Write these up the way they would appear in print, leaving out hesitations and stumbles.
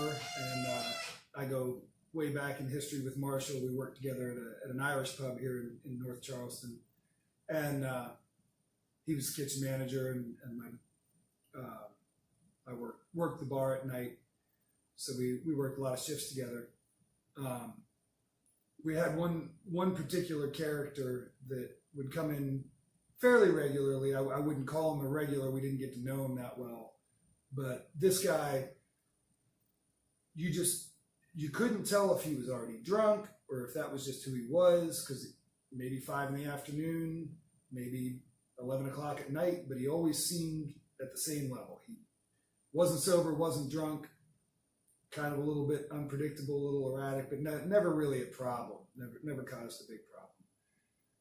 wrestler, and I go way back in history with Marshall. We worked together at an Irish pub here in North Charleston, and he was kitchen manager, and I worked the bar at night, so we worked a lot of shifts together. We had one particular character that would come in fairly regularly. I wouldn't call him a regular. We didn't get to know him that well, but this guy, you couldn't tell if he was already drunk or if that was just who he was, because maybe 5 in the afternoon, maybe 11 o'clock at night, but he always seemed at the same level. He wasn't sober, wasn't drunk, kind of a little bit unpredictable, a little erratic, but never really a problem, never caused a big problem.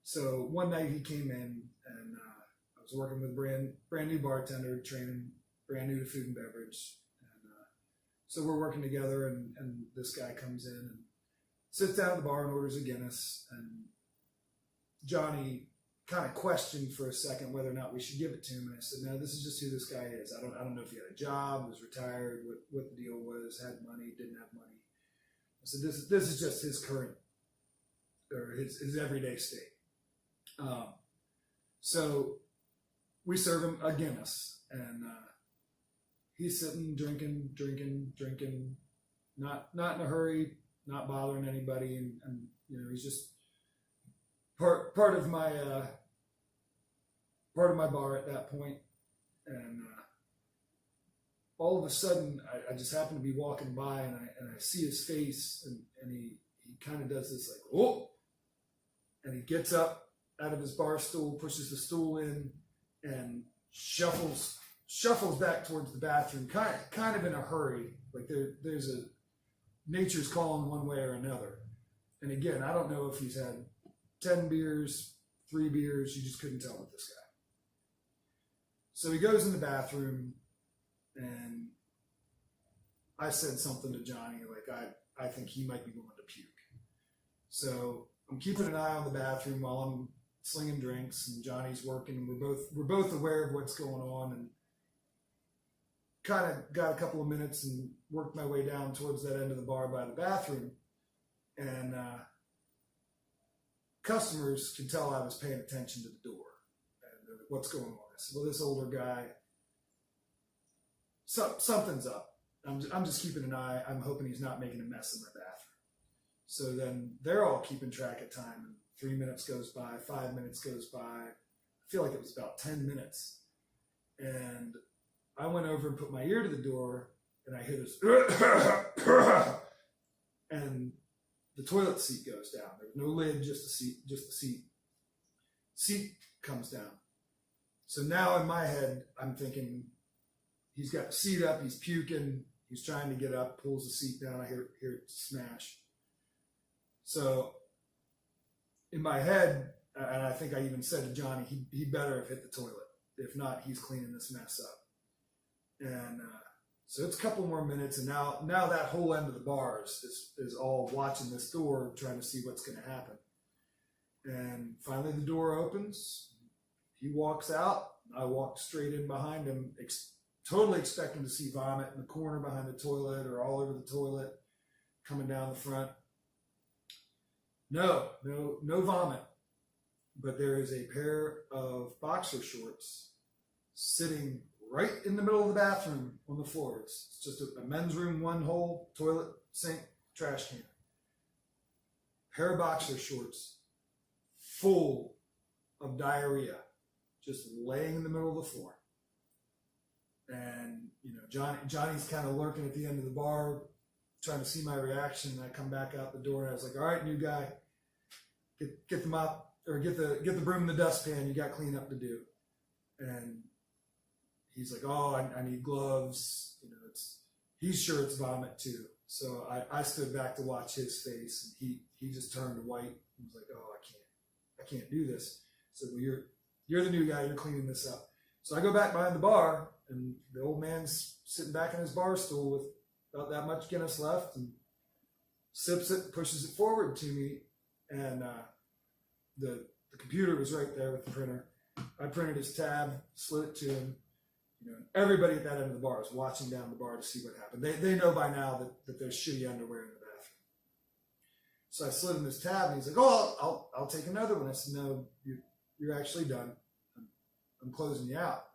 So one night he came in, and I was working with a brand new bartender, training brand new to food and beverage. So we're working together, and this guy comes in and sits down at the bar and orders a Guinness. And Johnny kind of questioned for a second whether or not we should give it to him. And I said, no, this is just who this guy is. I don't know if he had a job, was retired, what the deal was, had money, didn't have money. I said, this is just his current, or his everyday state. So we serve him a Guinness, and he's sitting, drinking, not in a hurry, not bothering anybody, and he's just part of my bar at that point. And all of a sudden, I just happen to be walking by, and I see his face, and he kind of does this like, oh, and he gets up out of his bar stool, pushes the stool in, and shuffles back towards the bathroom, kind of in a hurry, like there's nature's calling one way or another. And again, I don't know if he's had 10 beers, 3 beers, you just couldn't tell with this guy. So he goes in the bathroom, and I said something to Johnny, like I think he might be going to puke. So I'm keeping an eye on the bathroom while I'm slinging drinks, and Johnny's working, and we're both aware of what's going on, and kind of got a couple of minutes and worked my way down towards that end of the bar by the bathroom, and customers could tell I was paying attention to the door and what's going on. I said, well, this older guy, something's up. I'm just keeping an eye. I'm hoping he's not making a mess in my bathroom. So then they're all keeping track of time, and 3 minutes goes by, 5 minutes goes by. I feel like it was about 10 minutes. And I went over and put my ear to the door, and I hear this, and the toilet seat goes down. There's no lid, just the seat. Seat comes down. So now in my head, I'm thinking, he's got the seat up, he's puking, he's trying to get up, pulls the seat down, I hear it smash. So in my head, and I think I even said to Johnny, he better have hit the toilet. If not, he's cleaning this mess up. And so it's a couple more minutes, and now that whole end of the bar is all watching this door, trying to see what's going to happen. And finally the door opens. He walks out. I walk straight in behind him, totally expecting to see vomit in the corner behind the toilet or all over the toilet, coming down the front. No vomit. But there is a pair of boxer shorts sitting right in the middle of the bathroom on the floor. It's just a men's room, one hole, toilet, sink, trash can. Pair of boxer shorts full of diarrhea, just laying in the middle of the floor. And Johnny's kind of lurking at the end of the bar, trying to see my reaction. And I come back out the door, and I was like, all right, new guy, get the mop, or get the broom and the dustpan. You got cleanup to do. And he's like, oh, I need gloves. He's sure it's vomit too. So I stood back to watch his face, and he just turned white and was like, oh, I can't do this. So well, you're the new guy, you're cleaning this up. So I go back behind the bar, and the old man's sitting back in his bar stool with about that much Guinness left, and sips it, pushes it forward to me, and the computer was right there with the printer. I printed his tab, slid it to him. You know, everybody at that end of the bar is watching down the bar to see what happened. They know by now that there's shitty underwear in the bathroom. So I slid him his tab, and he's like, "Oh, I'll take another one." I said, "No, you're actually done. I'm closing you out."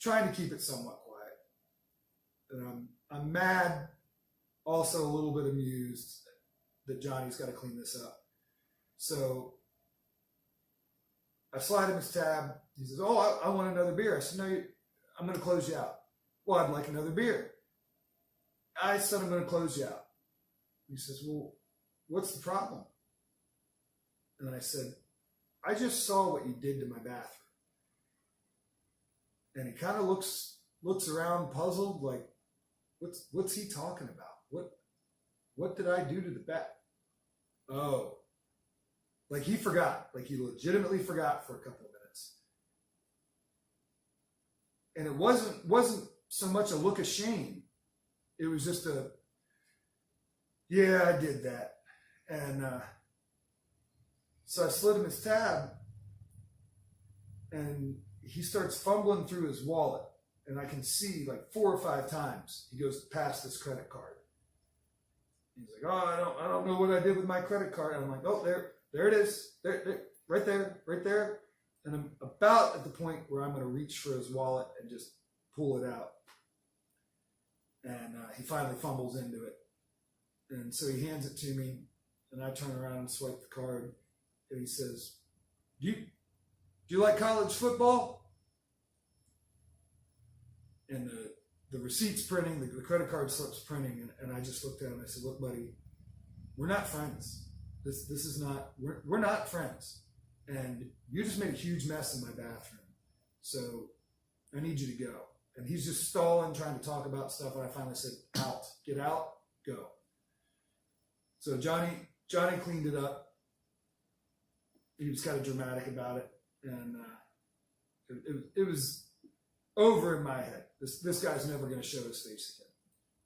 Trying to keep it somewhat quiet. And I'm mad, also a little bit amused that Johnny's got to clean this up. So I slide him his tab. He says, "Oh, I want another beer." I said, "No, I'm going to close you out." "Well, I'd like another beer." I said, "I'm going to close you out." He says, "Well, what's the problem?" And I said, "I just saw what you did to my bathroom." And he kind of looks around puzzled, like, what's he talking about? What did I do to the bath? Oh, like he forgot, like he legitimately forgot for a couple of minutes. And it wasn't so much a look of shame. It was just yeah, I did that. And so I slid him his tab, and he starts fumbling through his wallet, and I can see like 4 or 5 times he goes past this credit card. He's like, "Oh, I don't know what I did with my credit card." And I'm like, "Oh, there it is, there, right there." And I'm about at the point where I'm going to reach for his wallet and just pull it out. And he finally fumbles into it, and so he hands it to me, and I turn around and swipe the card, and he says, Do you like college football?" And the receipt's printing, the credit card slip's printing, and I just looked at him and I said, "Look, buddy, we're not friends. This is not, we're not friends. And you just made a huge mess in my bathroom. So I need you to go." And he's just stalling, trying to talk about stuff, and I finally said, "Out, get out, go." So Johnny cleaned it up. He was kind of dramatic about it. And it was over in my head. This guy's never going to show his face again.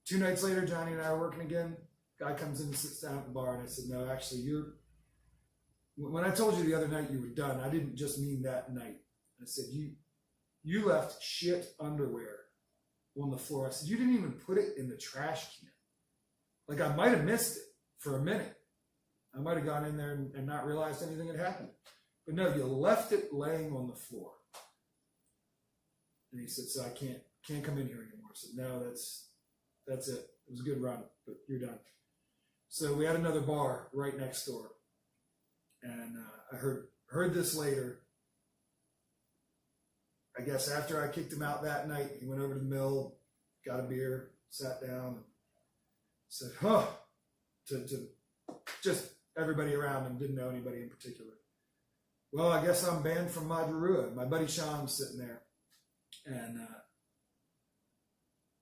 2 nights later, Johnny and I are working again. Guy comes in and sits down at the bar, and I said, "No, actually, when I told you the other night you were done, I didn't just mean that night." I said, you left shit underwear on the floor." I said, "You didn't even put it in the trash can." Like, I might have missed it for a minute. I might have gone in there and not realized anything had happened. But no, you left it laying on the floor. And he said, "So I can't come in here anymore." I said, "No, that's it. It was a good run, but you're done." So we had another bar right next door. And I heard this later. I guess after I kicked him out that night, he went over to the mill, got a beer, sat down, and said, to just everybody around him, didn't know anybody in particular. "Well, I guess I'm banned from Madarua." My buddy Sean's sitting there. And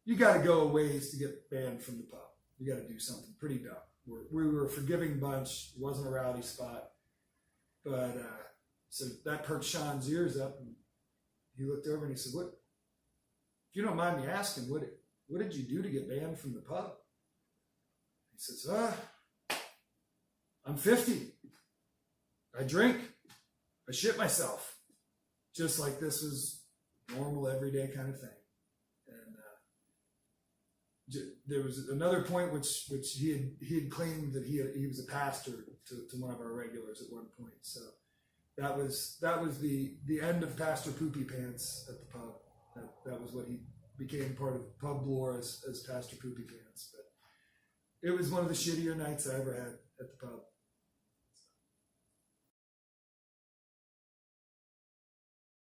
you got to go a ways to get banned from the pub. You got to do something pretty dumb. We were a forgiving bunch. It wasn't a rowdy spot. But so that perked Sean's ears up, and he looked over and he said, "What? If you don't mind me asking, what did you do to get banned from the pub?" He says, "I'm 50. I drink. I shit myself." Just like this was normal, everyday kind of thing. And there was another point which he had claimed that he was a pastor to one of our regulars at one point. So that was the end of Pastor Poopy Pants at the pub. That was what he became part of pub lore as Pastor Poopy Pants. But it was one of the shittier nights I ever had at the pub.